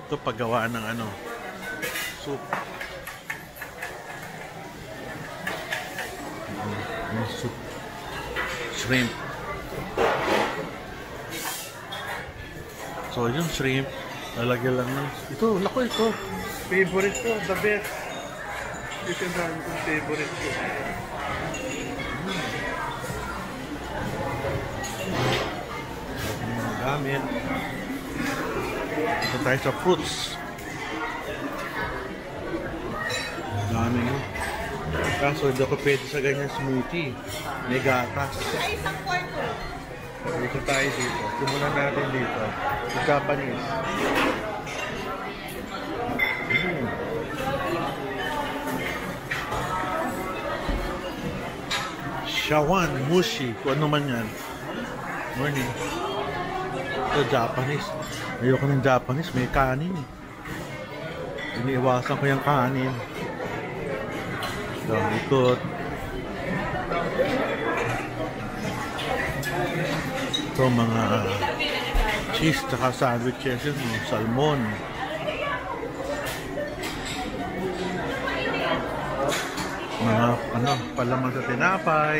Ito paggawa ng ano, soup. Soup. Shrimp. So yung shrimp, lalagyan lang ng... Ito, lako ito. Favorite ko, the best. Ito yung favorite ko. Gamit. Ito tayo sa fruits. Dami mo. Kaso hindi ako pwede sa ganyan smoothie. May gatas. Ay, isang kwarto. Ito tayo dito. Simulan natin dito. Sa Japanese. Shawan, mushi. Kung ano man yan. Morning. Ito Japanese. Ayoko ng Japanese. May kanin. Iniiwasan ko yung kanin. So, ikot. Ito mga cheese tsaka sandwiches yun. Salmon. Mga ano, palaman sa tinapay.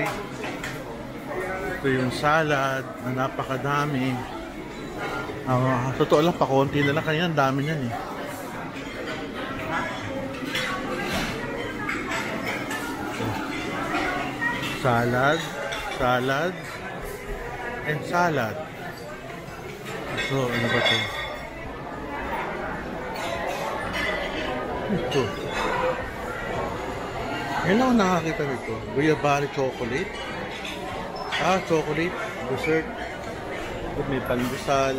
Ito yung salad na napakadami. Totoo lang, pakonti na lang kanina. Ang dami niyan eh. Salad, salad, and salad. So, ano ba ito? Ito. Ngayon ako nakakita nito. Guyabari chocolate. Chocolate. Dessert. May pandesal.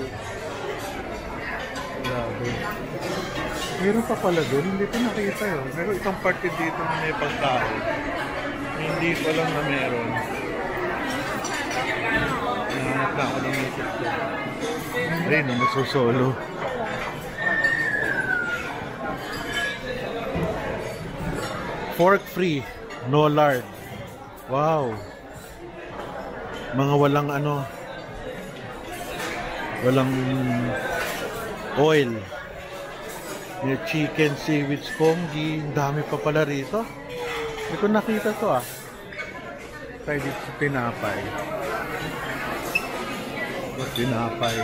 Grabe. Meron pa pala doon. Hindi ko nakita yun. Meron isang party dito na may pagkain. Hindi ko lang na meron. Nahanap na ako ng isip ko. Ayun, nasusolo. Pork free, no lard. Wow. Mga walang ano, walang oil. May chicken, seaweed, congee. Dami pa pala rito. Hindi ko nakita to ah. Tayo dito sa tinapay. Tinapay.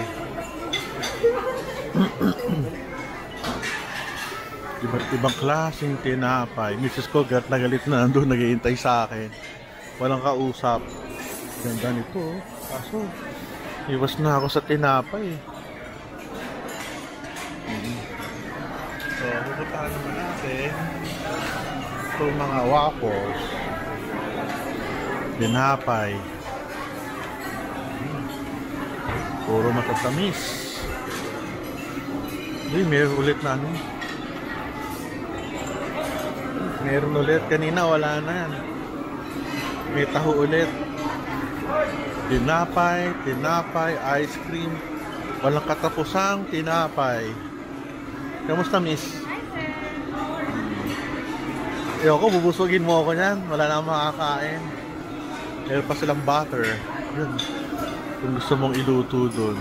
Iba't ibang klaseng tinapay. Mrs. ko galit na galit na nandun, naghihintay sa akin. Walang kausap. Ganda nito. Kaso, iwas na ako sa tinapay. So, pupuntahan naman natin itong mga waffles. Tinapay. Puro matatamis. Meron ulit na ano. Meron ulit. Kanina wala na yan. May taho ulit. Tinapay, tinapay, ice cream. Walang katapusang tinapay. Kamusta, miss? Ayoko, bubusugin mo ako yan. Wala na akong makakain. Meron pa silang butter. Yun. Kung gusto mong iluto dun.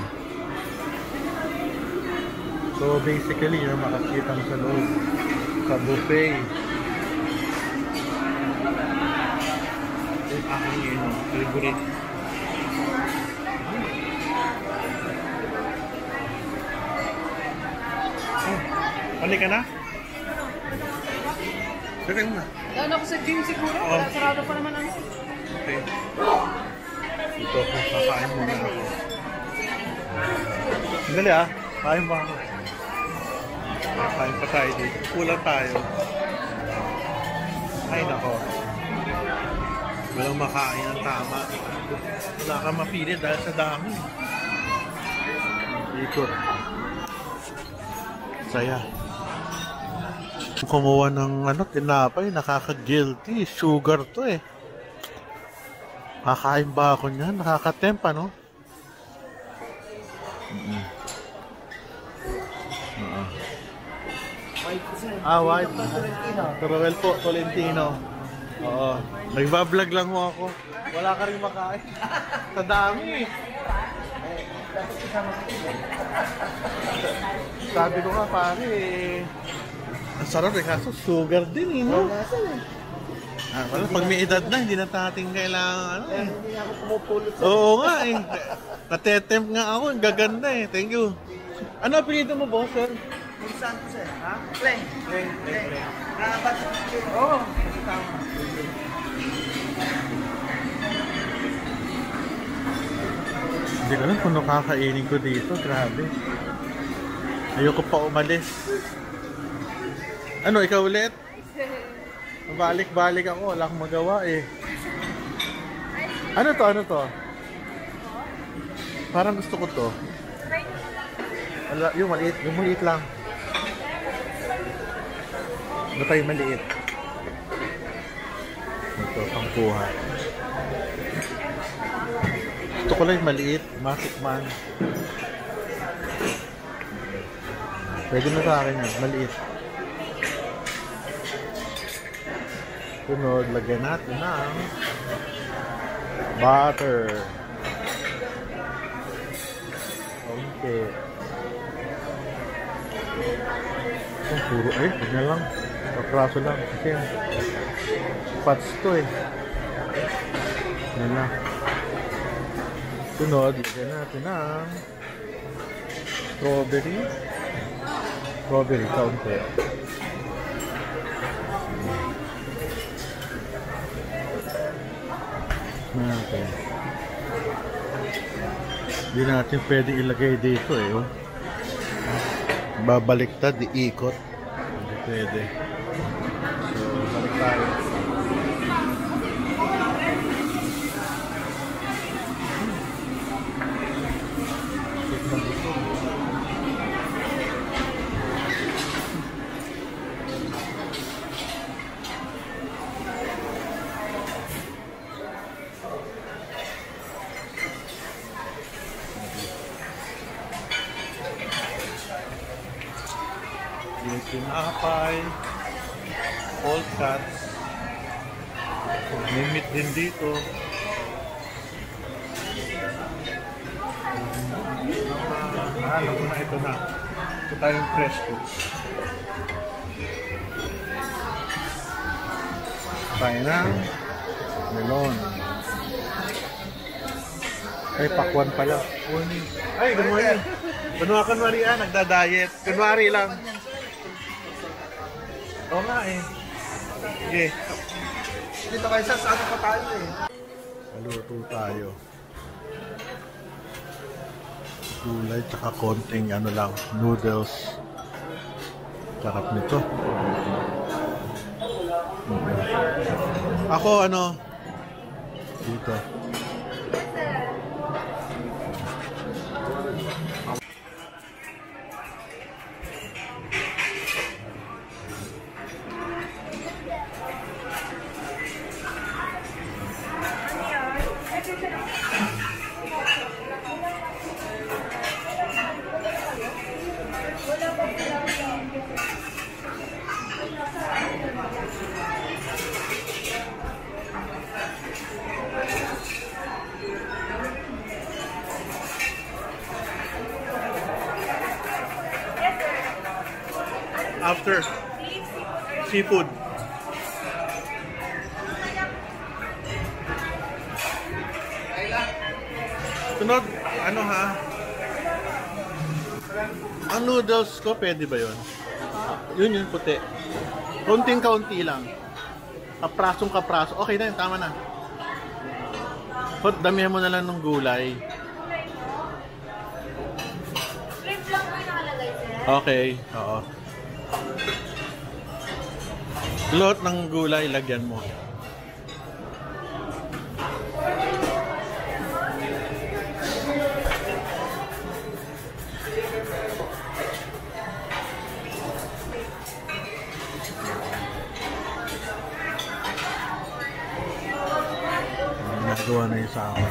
So basically, yun, makakita mo sa loob. Sa buffet. Yung aking yun, favorite. Balik ka na? Balik na. Daan ako sa gym siguro. Wala, sarado pa naman ano. Okay. Ito ako, kakain muna ako. Dali ah, kain ba ako? Kain pa tayo dito. Kulang tayo. Ay nako. Walang makain ng tama. Wala ka mapili dahil sa dami. Ikot. Saya. Kumuha ng ano, tinapay, nakaka-guilty. Sugar to eh. Kakain ba ako niyan? Nakakatempa, no? White. Torowel po, Tolentino. Oo. Nagbablog lang mo ako. Wala ka rin makain. Sa dami eh. Sabi ko nga pare, ang sarap eh, kaso sugar din eh, no? Wala, pag may edad na, hindi na natin kailangan ano eh. Hindi ako pumupulot sa... Oo nga eh. Natetempt nga ako, ang gaganda eh. Thank you. Ano apelido mo, boss, sir? Kung saan ko sir? Ha? Play. Play. Ba't? Oo, tama. Hindi ko alam kung nakakainin ko dito. Grabe. Ayoko pa umalis. Ano, ikaw ulit? Balik-balik ako. Wala akong magawa eh. Ano to? Parang gusto ko to. Yung maliit lang. Ano pa yung maliit? Ito, pangkuha. Gusto ko lang yung maliit. Matikman. Pwede na sa akin yan. Maliit. Sunod, lagyan natin ng butter. Okay. Oh, puro ay, ganyan lang. Kapraso lang. Kasi fats to eh. Yan lang. Sunod, lagyan natin ng strawberry. Strawberry, kaunti. Okay. Hindi natin pwede ilagay dito eh. Oh. Babaliktad, iikot. Hindi pwede. So, balik tayo. Yung tinapay, cold cuts, may meat din dito. Alam ko na ito na. Ito tayong fresh foods. Tayo ng melon. Ay, pakwan pala. Ay, good morning. Kunwari nagda-diet. Kunwari lang. Oo nga eh. Sige. Dito kayo sa ano pa tayo eh. Paluto tayo. Gulay tsaka konting ano lang, noodles. Sarap nito. Okay. Ako ano? Dito. After seafood. Sunod, ano ha? Ang noodles ko, pwede ba yun? Yun yung puti. Konting-kaunti lang. Kaprasong-kapraso. Okay na yun, tama na. Damihan mo na lang ng gulay. Shrimp lang po yung nakalagay, sir. Okay, oo. Lahat ng gulay, lagyan mo. Nagawa na yung sa akin.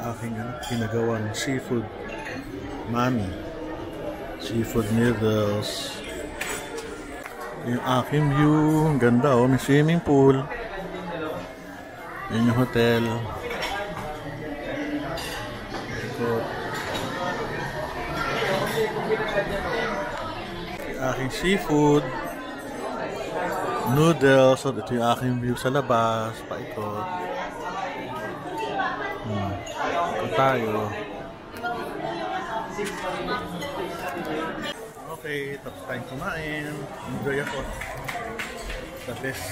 Aking ginagawang seafood mami, seafood noodles. Yung aking view, ang ganda oh, may swimming pool. Yun yung hotel. Ito yung aking seafood noodles. So, ito yung aking view sa labas, paikot. Tayo. Okay, tapos tayong kumain. Enjoy ako. The best